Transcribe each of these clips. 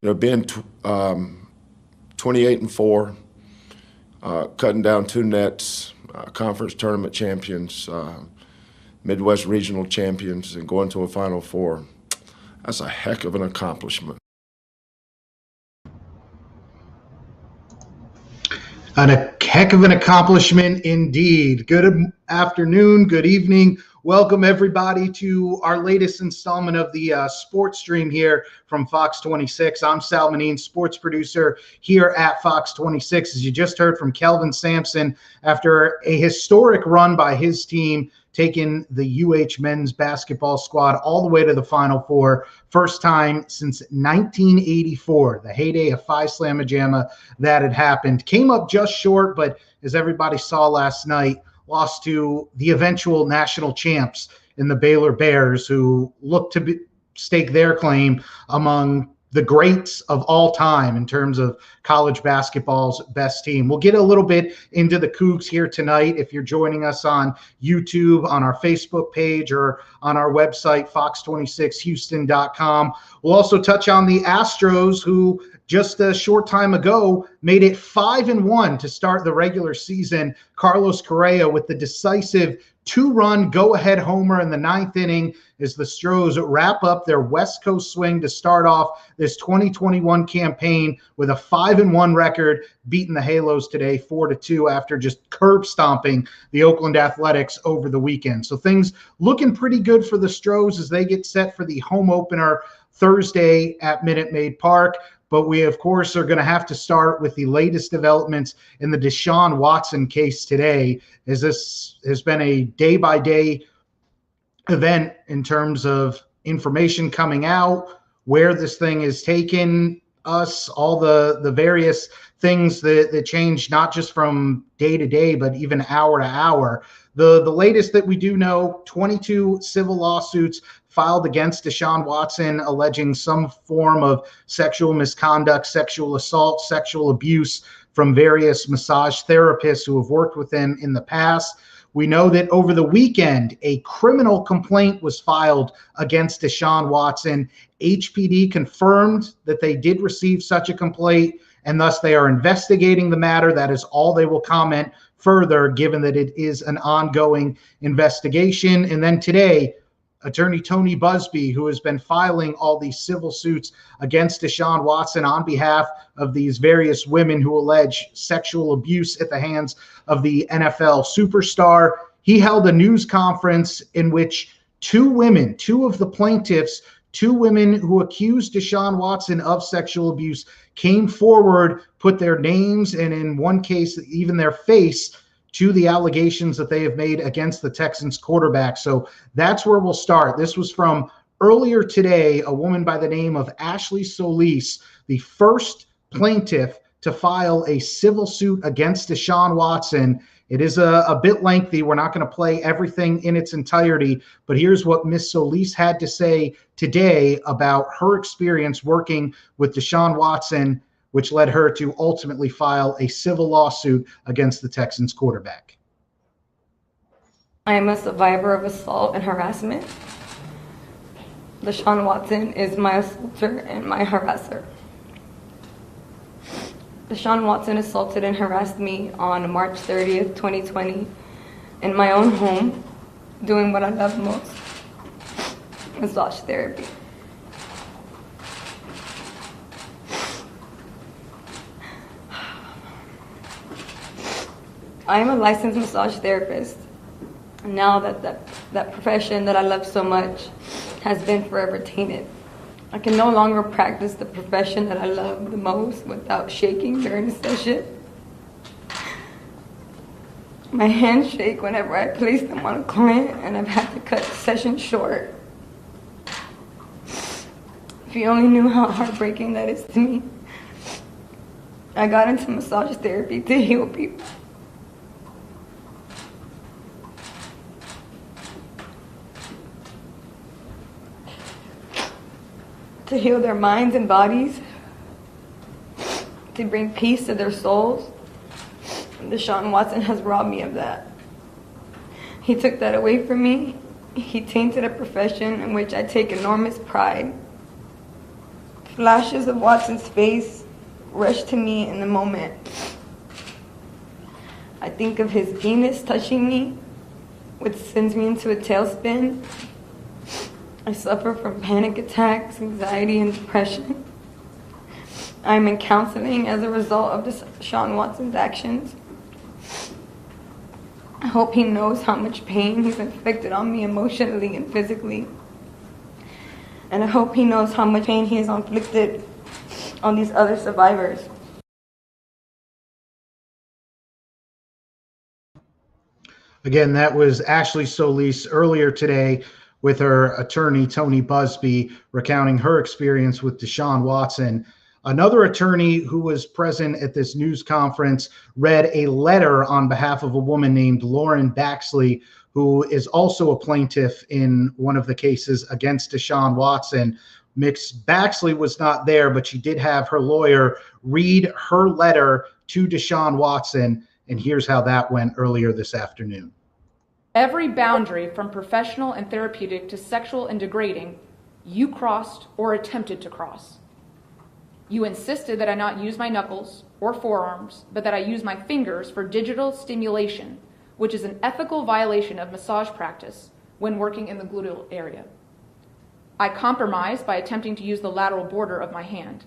Being 28-4, cutting down 2 nets, conference tournament champions, Midwest regional champions, and going to a Final Four. That's a heck of an accomplishment. A heck of an accomplishment indeed. Good afternoon, good evening. Welcome everybody to our latest installment of the sports stream here from Fox 26. I'm Sal Manine, sports producer here at Fox 26. As you just heard from Kelvin Sampson, after a historic run by his team, taking the UH men's basketball squad all the way to the Final Four. First time since 1984, the heyday of Phi Slamma Jamma that had happened. Came up just short, but as everybody saw last night, lost to the eventual national champs in the Baylor Bears, who look to stake their claim among the greats of all time in terms of college basketball's best team. We'll get a little bit into the Cougs here tonight. If you're joining us on YouTube, on our Facebook page, or on our website, fox26houston.com. We'll also touch on the Astros, who just a short time ago made it 5-1 to start the regular season. Carlos Correa with the decisive 2-run go-ahead homer in the 9th inning as the Astros wrap up their West Coast swing to start off this 2021 campaign with a 5-1 record, beating the Halos today 4-2 after just curb stomping the Oakland Athletics over the weekend. So things looking pretty good for the Astros as they get set for the home opener Thursday at Minute Maid Park. But we, of course, are going to have to start with the latest developments in the Deshaun Watson case today, as this has been a day-by-day event in terms of information coming out, where this thing is taking us, all the various things that change, not just from day to day, but even hour to hour. The latest that we do know, 22 civil lawsuits filed against Deshaun Watson, alleging some form of sexual misconduct, sexual assault, sexual abuse from various massage therapists who have worked with him in the past. We know that over the weekend, a criminal complaint was filed against Deshaun Watson. HPD confirmed that they did receive such a complaint, and thus they are investigating the matter. That is all they will comment further, given that it is an ongoing investigation. And then today, Attorney Tony Busby, who has been filing all these civil suits against Deshaun Watson on behalf of these various women who allege sexual abuse at the hands of the NFL superstar, he held a news conference in which two of the plaintiffs, two women who accused Deshaun Watson of sexual abuse, came forward, put their names, and in one case, even their face, to the allegations that they have made against the Texans quarterback. So that's where we'll start. This was from earlier today, a woman by the name of Ashley Solis, the first plaintiff to file a civil suit against Deshaun Watson. It is a bit lengthy. We're not going to play everything in its entirety, but here's what Ms. Solis had to say today about her experience working with Deshaun Watson, which led her to ultimately file a civil lawsuit against the Texans quarterback. I am a survivor of assault and harassment. Deshaun Watson is my assaulter and my harasser. Deshaun Watson assaulted and harassed me on March 30th, 2020, in my own home, doing what I love most, massage therapy. I am a licensed massage therapist. Now that profession that I love so much has been forever tainted. I can no longer practice the profession that I love the most without shaking during the session. My hands shake whenever I place them on a client, and I've had to cut the session short. If you only knew how heartbreaking that is to me. I got into massage therapy to heal people. To heal their minds and bodies, to bring peace to their souls. Deshaun Watson has robbed me of that. He took that away from me. He tainted a profession in which I take enormous pride. Flashes of Watson's face rush to me in the moment. I think of his penis touching me, which sends me into a tailspin. I suffer from panic attacks, anxiety, and depression. I'm in counseling as a result of Deshaun Watson's actions. I hope he knows how much pain he's inflicted on me emotionally and physically. And I hope he knows how much pain he has inflicted on these other survivors. Again, that was Ashley Solis earlier today with her attorney, Tony Busby, recounting her experience with Deshaun Watson. Another attorney who was present at this news conference read a letter on behalf of a woman named Lauren Baxley, who is also a plaintiff in one of the cases against Deshaun Watson. Ms. Baxley was not there, but she did have her lawyer read her letter to Deshaun Watson, and here's how that went earlier this afternoon. Every boundary from professional and therapeutic to sexual and degrading, you crossed or attempted to cross. You insisted that I not use my knuckles or forearms, but that I use my fingers for digital stimulation, which is an ethical violation of massage practice when working in the gluteal area. I compromised by attempting to use the lateral border of my hand.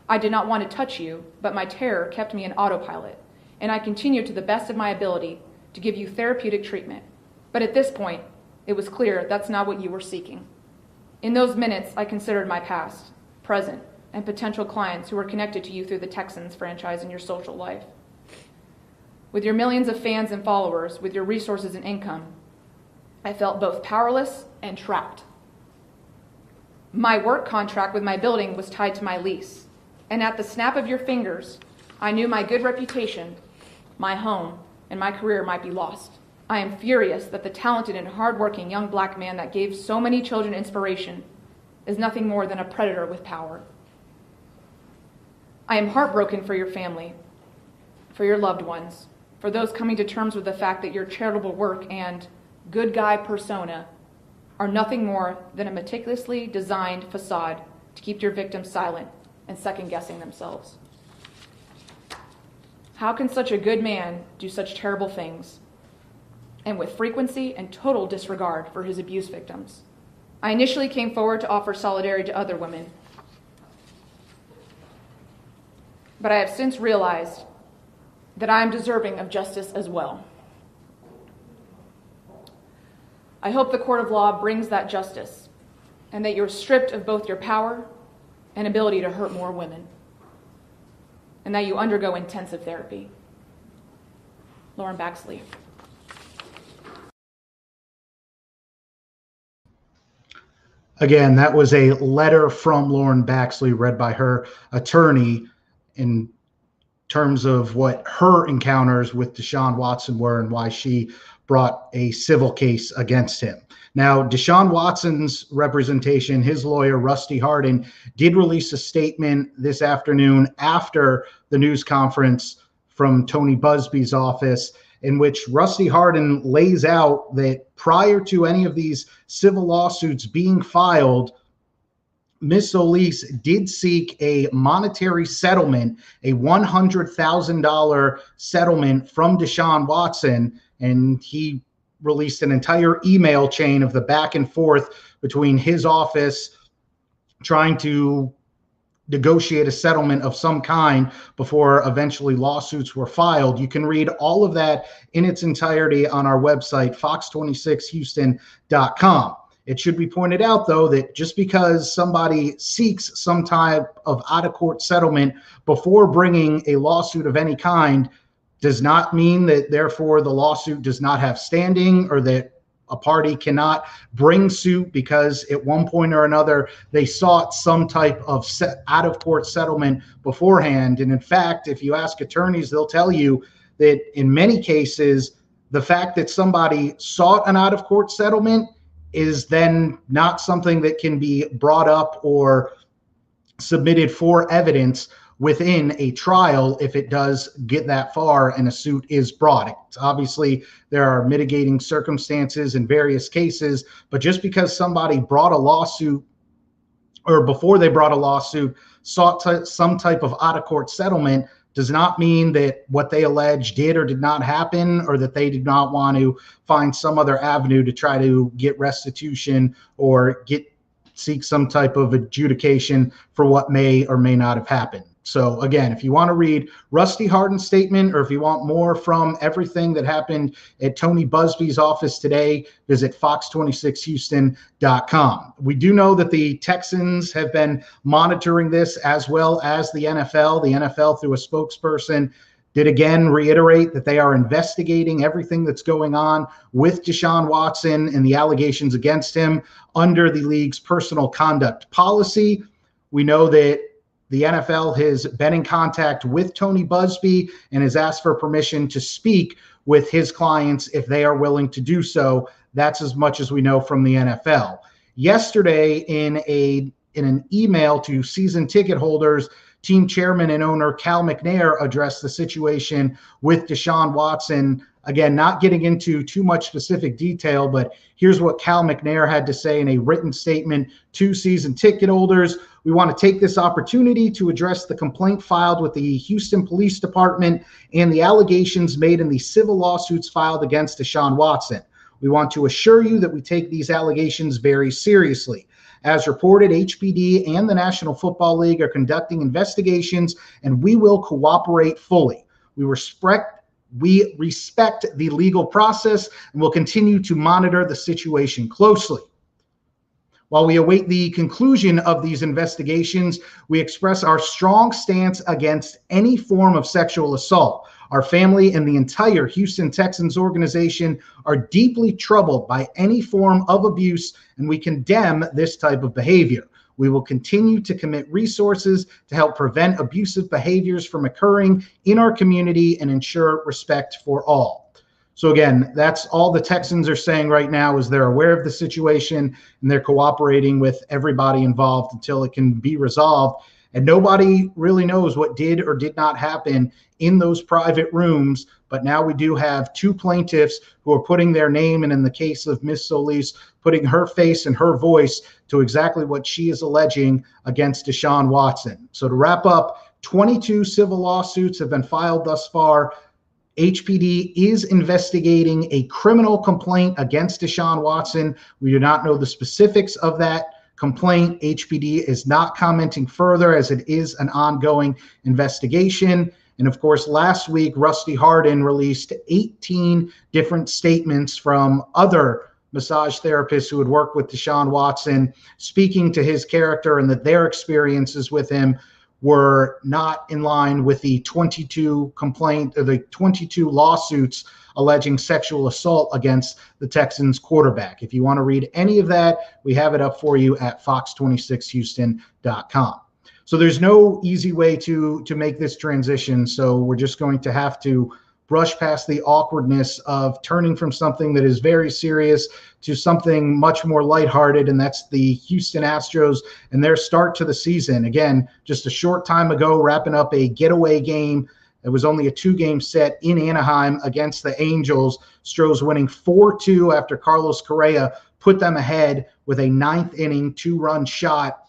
I did not want to touch you, but my terror kept me in autopilot, and I continued to the best of my ability to give you therapeutic treatment. But at this point, it was clear that's not what you were seeking. In those minutes, I considered my past, present, and potential clients who were connected to you through the Texans franchise in your social life. With your millions of fans and followers, with your resources and income, I felt both powerless and trapped. My work contract with my building was tied to my lease, and at the snap of your fingers, I knew my good reputation, my home, and my career might be lost. I am furious that the talented and hardworking young black man that gave so many children inspiration is nothing more than a predator with power. I am heartbroken for your family, for your loved ones, for those coming to terms with the fact that your charitable work and good guy persona are nothing more than a meticulously designed facade to keep your victims silent and second-guessing themselves. How can such a good man do such terrible things, and with frequency and total disregard for his abuse victims? I initially came forward to offer solidarity to other women, but I have since realized that I am deserving of justice as well. I hope the court of law brings that justice, and that you're stripped of both your power and ability to hurt more women, and that you undergo intensive therapy. Lauren Baxley. Again, that was a letter from Lauren Baxley read by her attorney in terms of what her encounters with Deshaun Watson were and why she brought a civil case against him. Now, Deshaun Watson's representation, his lawyer, Rusty Hardin, did release a statement this afternoon after the news conference from Tony Busby's office, in which Rusty Hardin lays out that prior to any of these civil lawsuits being filed, Ms. Solis did seek a monetary settlement, a $100,000 settlement from Deshaun Watson, and he released an entire email chain of the back and forth between his office trying to negotiate a settlement of some kind before eventually lawsuits were filed. You can read all of that in its entirety on our website, fox26houston.com. It should be pointed out, though, that just because somebody seeks some type of out-of-court settlement before bringing a lawsuit of any kind does not mean that, therefore, the lawsuit does not have standing, or that a party cannot bring suit because at one point or another they sought some type of out-of-court settlement beforehand. And in fact, if you ask attorneys, they'll tell you that in many cases, the fact that somebody sought an out-of-court settlement is then not something that can be brought up or submitted for evidence within a trial if it does get that far and a suit is brought. Obviously, there are mitigating circumstances in various cases, but just because somebody brought a lawsuit or before they brought a lawsuit, sought some type of out-of-court settlement, does not mean that what they allege did or did not happen, or that they did not want to find some other avenue to try to get restitution or seek some type of adjudication for what may or may not have happened. So again, if you want to read Rusty Hardin's statement, or if you want more from everything that happened at Tony Busby's office today, visit fox26houston.com. We do know that the Texans have been monitoring this, as well as the NFL. The NFL, through a spokesperson, did again reiterate that they are investigating everything that's going on with Deshaun Watson and the allegations against him under the league's personal conduct policy. We know that the NFL has been in contact with Tony Busby and has asked for permission to speak with his clients if they are willing to do so. That's as much as we know from the NFL. Yesterday, in an email to season ticket holders, team chairman and owner Cal McNair addressed the situation with Deshaun Watson. Again, not getting into too much specific detail, but here's what Cal McNair had to say in a written statement to season ticket holders. We want to take this opportunity to address the complaint filed with the Houston Police Department and the allegations made in the civil lawsuits filed against Deshaun Watson. We want to assure you that we take these allegations very seriously. As reported, HPD and the National Football League are conducting investigations, and we will cooperate fully. We respect the legal process and will continue to monitor the situation closely. While we await the conclusion of these investigations, we express our strong stance against any form of sexual assault. Our family and the entire Houston Texans organization are deeply troubled by any form of abuse, and we condemn this type of behavior. We will continue to commit resources to help prevent abusive behaviors from occurring in our community and ensure respect for all. So again, that's all the Texans are saying right now, is they're aware of the situation and they're cooperating with everybody involved until it can be resolved. And nobody really knows what did or did not happen in those private rooms. But now we do have two plaintiffs who are putting their name, and in the case of Miss Solis, putting her face and her voice to exactly what she is alleging against Deshaun Watson. So to wrap up, 22 civil lawsuits have been filed thus far. HPD is investigating a criminal complaint against Deshaun Watson. We do not know the specifics of that complaint. HPD is not commenting further, as it is an ongoing investigation. And of course, last week, Rusty Hardin released 18 different statements from other massage therapists who had worked with Deshaun Watson, speaking to his character and that their experiences with him were not in line with the 22 lawsuits alleging sexual assault against the Texans quarterback. If you want to read any of that, we have it up for you at fox26houston.com. So there's no easy way to make this transition. So we're just going to have to brush past the awkwardness of turning from something that is very serious to something much more lighthearted, and that's the Houston Astros and their start to the season. Again, just a short time ago, wrapping up a getaway game. It was only a 2-game set in Anaheim against the Angels. Astros winning 4-2 after Carlos Correa put them ahead with a 9th inning 2-run shot,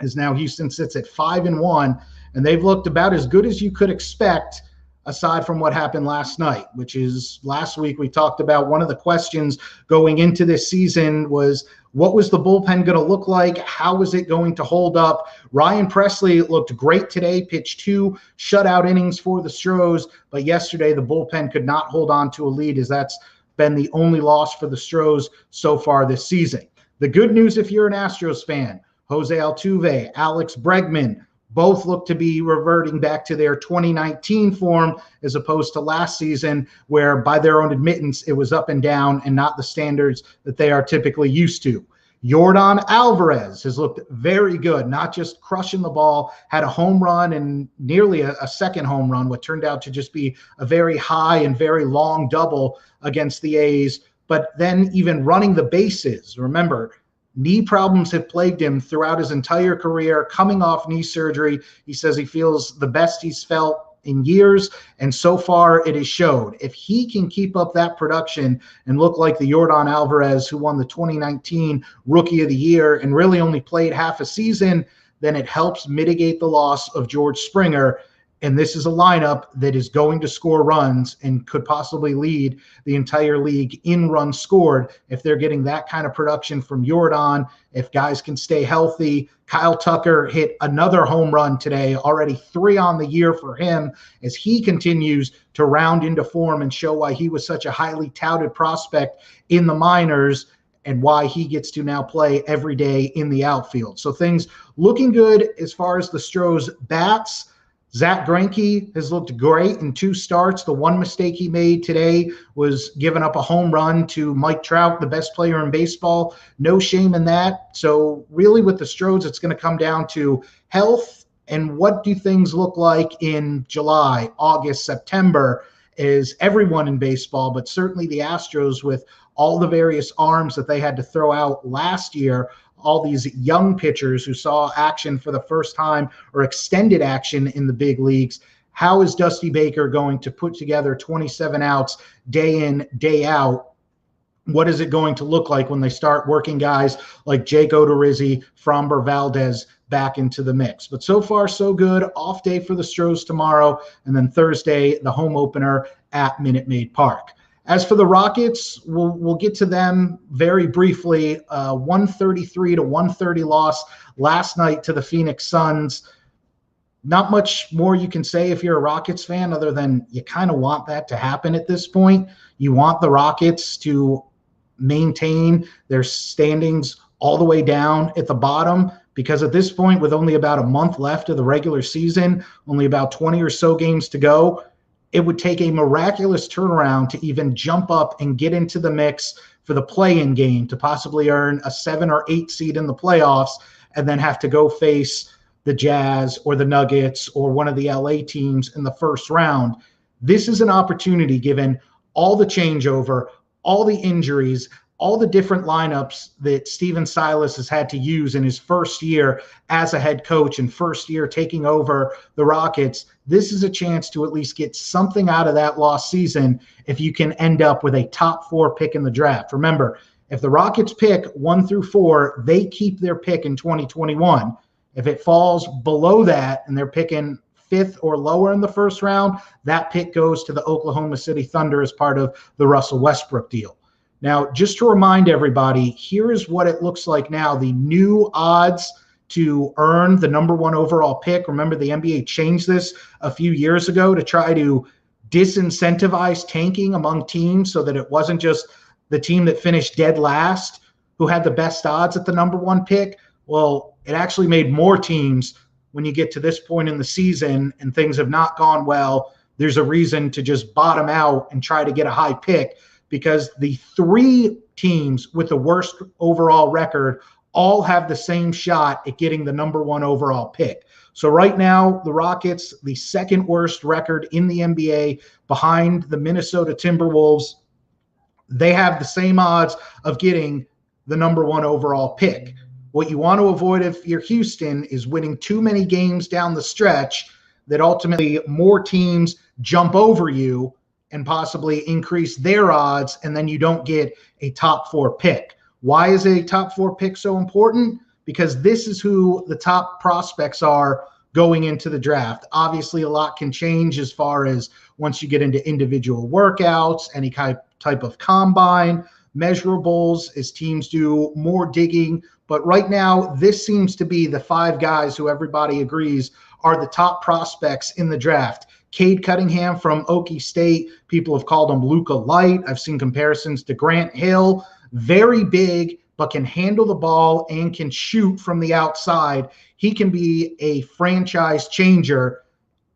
as now Houston sits at 5-1, and they've looked about as good as you could expect, aside from what happened last night, which is last week we talked about one of the questions going into this season was, what was the bullpen going to look like? How was it going to hold up? Ryan Presley looked great today, pitched 2 shutout innings for the Stros, but yesterday the bullpen could not hold on to a lead, as that's been the only loss for the Stros so far this season. The good news, if you're an Astros fan, Jose Altuve, Alex Bregman, both look to be reverting back to their 2019 form, as opposed to last season, where by their own admittance, it was up and down and not the standards that they are typically used to. Yordan Alvarez has looked very good, not just crushing the ball, had a home run and nearly a second home run, what turned out to just be a very high and very long double against the A's, but then even running the bases. Remember, knee problems have plagued him throughout his entire career, coming off knee surgery. He says he feels the best he's felt in years, and so far it has showed. If he can keep up that production and look like the Yordan Alvarez who won the 2019 Rookie of the Year and really only played half a season, then it helps mitigate the loss of George Springer. And this is a lineup that is going to score runs and could possibly lead the entire league in runs scored if they're getting that kind of production from Yordan, if guys can stay healthy. Kyle Tucker hit another home run today, already 3 on the year for him, as he continues to round into form and show why he was such a highly touted prospect in the minors and why he gets to now play every day in the outfield. So things looking good as far as the Stros bats. Zach Greinke has looked great in 2 starts. The one mistake he made today was giving up a home run to Mike Trout, the best player in baseball. No shame in that. So really with the Stros, it's going to come down to health and what do things look like in July, August, September, is everyone in baseball, but certainly the Astros with all the various arms that they had to throw out last year, all these young pitchers who saw action for the first time or extended action in the big leagues. How is Dusty Baker going to put together 27 outs day in, day out? What is it going to look like when they start working guys like Jake Odorizzi, Framber Valdez back into the mix? But so far, so good. Off day for the Stros tomorrow, and then Thursday, the home opener at Minute Maid Park. As for the Rockets, we'll get to them very briefly. 133-130 loss last night to the Phoenix Suns. Not much more you can say if you're a Rockets fan other than you kind of want that to happen at this point. You want the Rockets to maintain their standings all the way down at the bottom, because at this point, with only about a month left of the regular season, only about 20 or so games to go, it would take a miraculous turnaround to even jump up and get into the mix for the play-in game to possibly earn a 7 or 8 seed in the playoffs and then have to go face the Jazz or the Nuggets or one of the LA teams in the first round. This is an opportunity, given all the changeover, all the injuries, all the different lineups that Steven Silas has had to use in his first year as a head coach and first year taking over the Rockets. This is a chance to at least get something out of that lost season if you can end up with a top 4 pick in the draft. Remember, if the Rockets pick 1 through 4, they keep their pick in 2021. If it falls below that and they're picking 5th or lower in the first round, that pick goes to the Oklahoma City Thunder as part of the Russell Westbrook deal. Now, just to remind everybody, here is what it looks like now. The new odds to earn the number 1 overall pick. Remember, the NBA changed this a few years ago to try to disincentivize tanking among teams so that it wasn't just the team that finished dead last who had the best odds at the number 1 pick. Well, it actually made more teams, when you get to this point in the season and things have not gone well, there's a reason to just bottom out and try to get a high pick, because the 3 teams with the worst overall record all have the same shot at getting the number 1 overall pick. So right now, the Rockets, the 2nd worst record in the NBA behind the Minnesota Timberwolves, they have the same odds of getting the number 1 overall pick. What you want to avoid if you're Houston is winning too many games down the stretch that ultimately more teams jump over you and possibly increase their odds, and then you don't get a top 4 pick. Why is a top 4 pick so important? Because this is who the top prospects are going into the draft. Obviously, a lot can change as far as once you get into individual workouts, any type of combine, measurables, as teams do more digging. But right now, this seems to be the 5 guys who everybody agrees are the top prospects in the draft. Cade Cunningham from Okie State, people have called him Luka Light. I've seen comparisons to Grant Hill. Very big, but can handle the ball and can shoot from the outside. He can be a franchise changer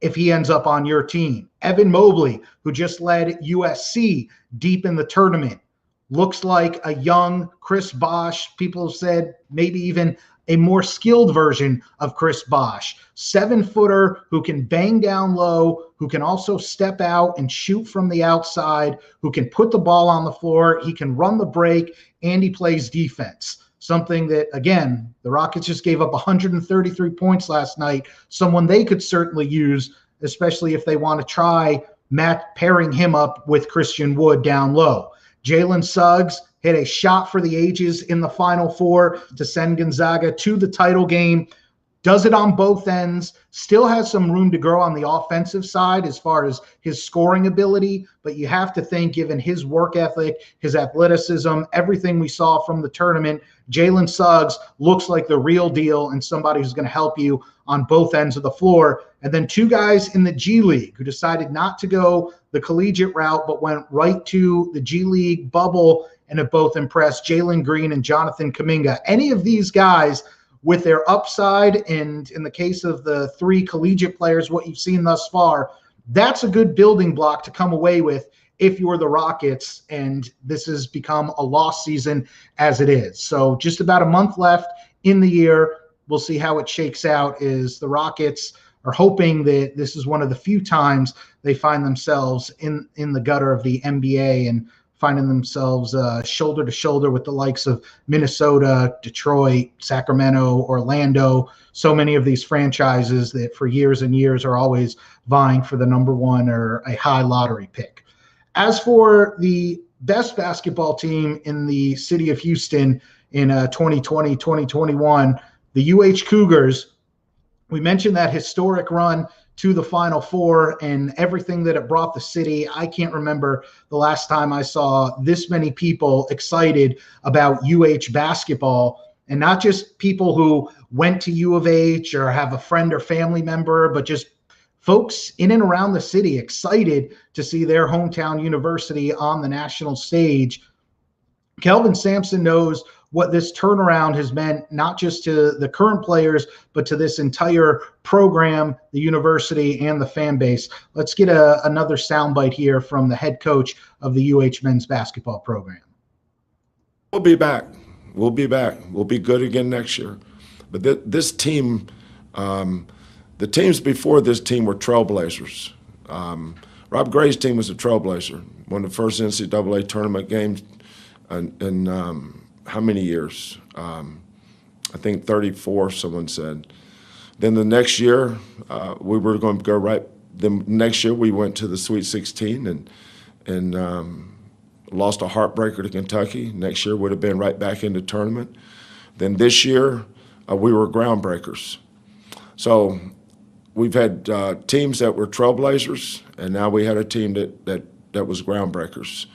if he ends up on your team. Evan Mobley, who just led USC deep in the tournament, looks like a young Chris Bosh. People have said maybe even a more skilled version of Chris Bosh. 7-footer who can bang down low, who can also step out and shoot from the outside, who can put the ball on the floor. He can run the break, and he plays defense. Something that, again, the Rockets just gave up 133 points last night. Someone they could certainly use especially if they want to try pairing him up with Christian Wood down low. Jalen Suggs hit a shot for the ages in the Final Four to send Gonzaga to the title game. Does it on both ends, still has some room to grow on the offensive side as far as his scoring ability, but you have to think, given his work ethic, his athleticism, everything we saw from the tournament, Jalen Suggs looks like the real deal and somebody who's going to help you on both ends of the floor. And then two guys in the G League who decided not to go the collegiate route but went right to the G League bubble and have both impressed, Jalen Green and Jonathan Kuminga. Any of these guys with their upside, and in the case of the three collegiate players, what you've seen thus far, that's a good building block to come away with if you're the Rockets, and this has become a lost season as it is. So just about a month left in the year. We'll see how it shakes out, as the Rockets are hoping that this is one of the few times they find themselves in the gutter of the NBA and finding themselves shoulder to shoulder with the likes of Minnesota, Detroit, Sacramento, Orlando, so many of these franchises that for years and years are always vying for the number one or a high lottery pick. As for the best basketball team in the city of Houston in 2020, 2021, the UH Cougars, we mentioned that historic run to the Final Four and everything that it brought the city. I can't remember the last time I saw this many people excited about UH basketball, and not just people who went to U of H or have a friend or family member, but just folks in and around the city excited to see their hometown university on the national stage. Kelvin Sampson knows what this turnaround has meant, not just to the current players, but to this entire program, the university, and the fan base. Let's get another soundbite here from the head coach of the UH men's basketball program. We'll be back. We'll be back. We'll be good again next year. But this team, the teams before this team were trailblazers. Rob Gray's team was a trailblazer. Won the first NCAA tournament game in how many years? I think 34, someone said. Then the next year, we were going to go right. Then next year, we went to the Sweet 16 and lost a heartbreaker to Kentucky. Next year would have been right back in the tournament. Then this year, we were groundbreakers. So we've had teams that were trailblazers, and now we had a team that was groundbreakers.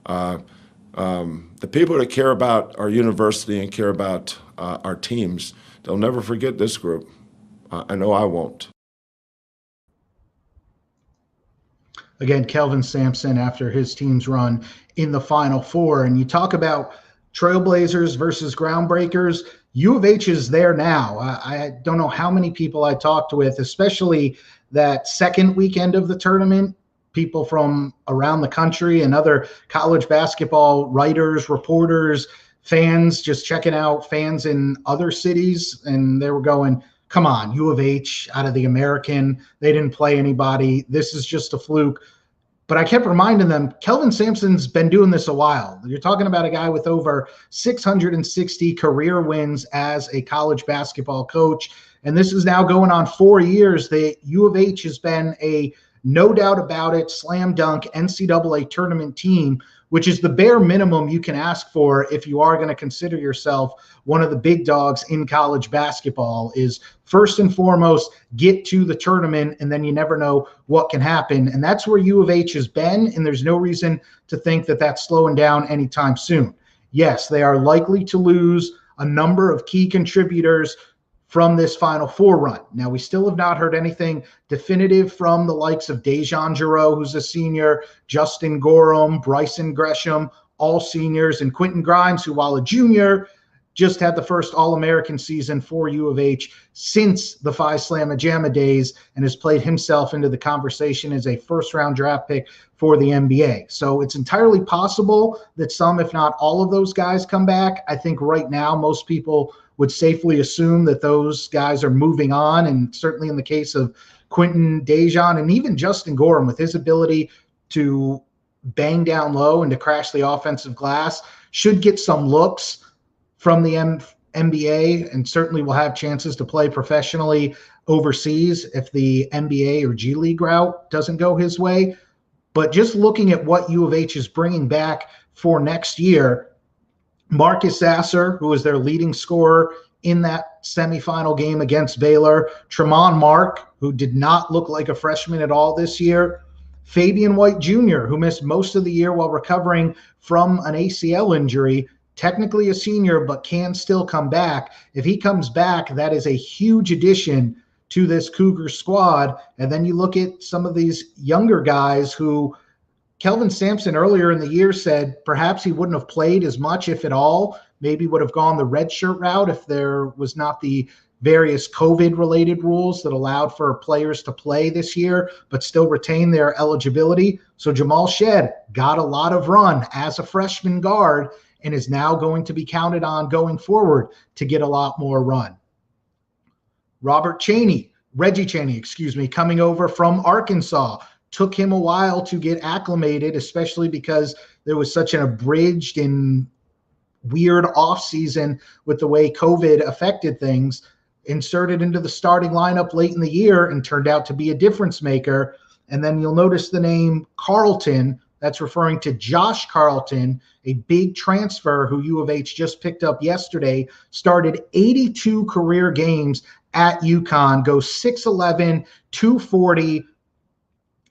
The people that care about our university and care about our teams, they'll never forget this group. I know I won't. Again, Kelvin Sampson after his team's run in the Final Four. And you talk about trailblazers versus groundbreakers. U of H is there now. I don't know how many people I talked with, especially that second weekend of the tournament, people from around the country and other college basketball writers, reporters, fans, just checking out fans in other cities. And they were going, come on, U of H out of the American. They didn't play anybody. This is just a fluke. But I kept reminding them, Kelvin Sampson's been doing this a while. You're talking about a guy with over 660 career wins as a college basketball coach. And this is now going on 4 years. The U of H has been a no doubt about it, slam dunk NCAA tournament team, which is the bare minimum you can ask for if you are going to consider yourself one of the big dogs in college basketball. Is first and foremost, get to the tournament, and then you never know what can happen. And that's where U of H has been, and there's no reason to think that that's slowing down anytime soon. Yes, they are likely to lose a number of key contributors from this Final Four run. Now, we still have not heard anything definitive from the likes of Dejan Giroux, who's a senior, Justin Gorham, Bryson Gresham, all seniors, and Quentin Grimes, who, while a junior, just had the first All-American season for U of H since the Phi Slamma Jamma days and has played himself into the conversation as a first-round draft pick for the NBA. So it's entirely possible that some, if not all of those guys come back. I think right now most people would safely assume that those guys are moving on, and certainly in the case of Quentin, Dejan, and even Justin Gorham, with his ability to bang down low and to crash the offensive glass, should get some looks from the NBA and certainly will have chances to play professionally overseas if the NBA or G League route doesn't go his way. But just looking at what U of H is bringing back for next year, Marcus Sasser, who was their leading scorer in that semifinal game against Baylor, Tremont Mark, who did not look like a freshman at all this year, Fabian White Jr., who missed most of the year while recovering from an ACL injury, technically a senior, but can still come back. If he comes back, that is a huge addition to this Cougar squad. And then you look at some of these younger guys who Kelvin Sampson earlier in the year said perhaps he wouldn't have played as much, if at all, maybe would have gone the redshirt route if there was not the various COVID-related rules that allowed for players to play this year but still retain their eligibility. So Jamal Shedd got a lot of run as a freshman guard and is now going to be counted on going forward to get a lot more run. Reggie Chaney, coming over from Arkansas. Took him a while to get acclimated, especially because there was such an abridged and weird offseason with the way COVID affected things. Inserted into the starting lineup late in the year and turned out to be a difference maker. And then you'll notice the name Carlton. That's referring to Josh Carlton, a big transfer who U of H just picked up yesterday, started 82 career games at UConn, goes 6'11", 240,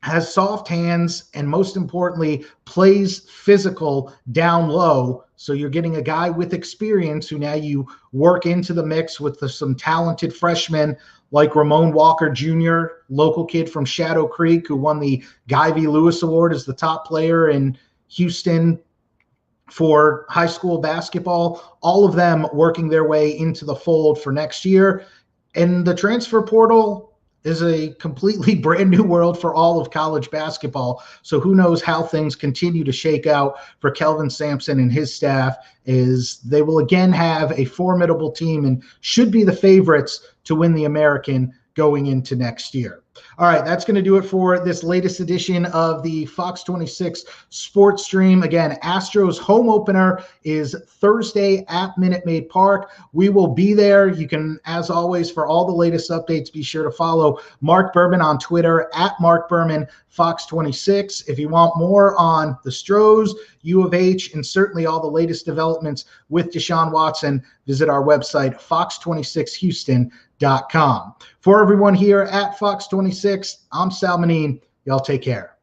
has soft hands, and most importantly, plays physical down low. So you're getting a guy with experience who now you work into the mix with some talented freshmen like Ramon Walker Jr., local kid from Shadow Creek, who won the Guy V. Lewis Award as the top player in Houston for high school basketball. All of them working their way into the fold for next year. And the transfer portal is a completely brand new world for all of college basketball. So who knows how things continue to shake out for Kelvin Sampson and his staff, is they will again have a formidable team and should be the favorites to win the American going into next year. All right, that's going to do it for this latest edition of the Fox 26 Sports Stream. Again, Astros home opener is Thursday at Minute Maid Park. We will be there. You can, as always, for all the latest updates, be sure to follow Mark Berman on Twitter at Mark Berman Fox 26. If you want more on the Astros, U of H, and certainly all the latest developments with Deshaun Watson, visit our website, fox26houston.com. For everyone here at Fox 26, I'm Sal Manine. Y'all take care.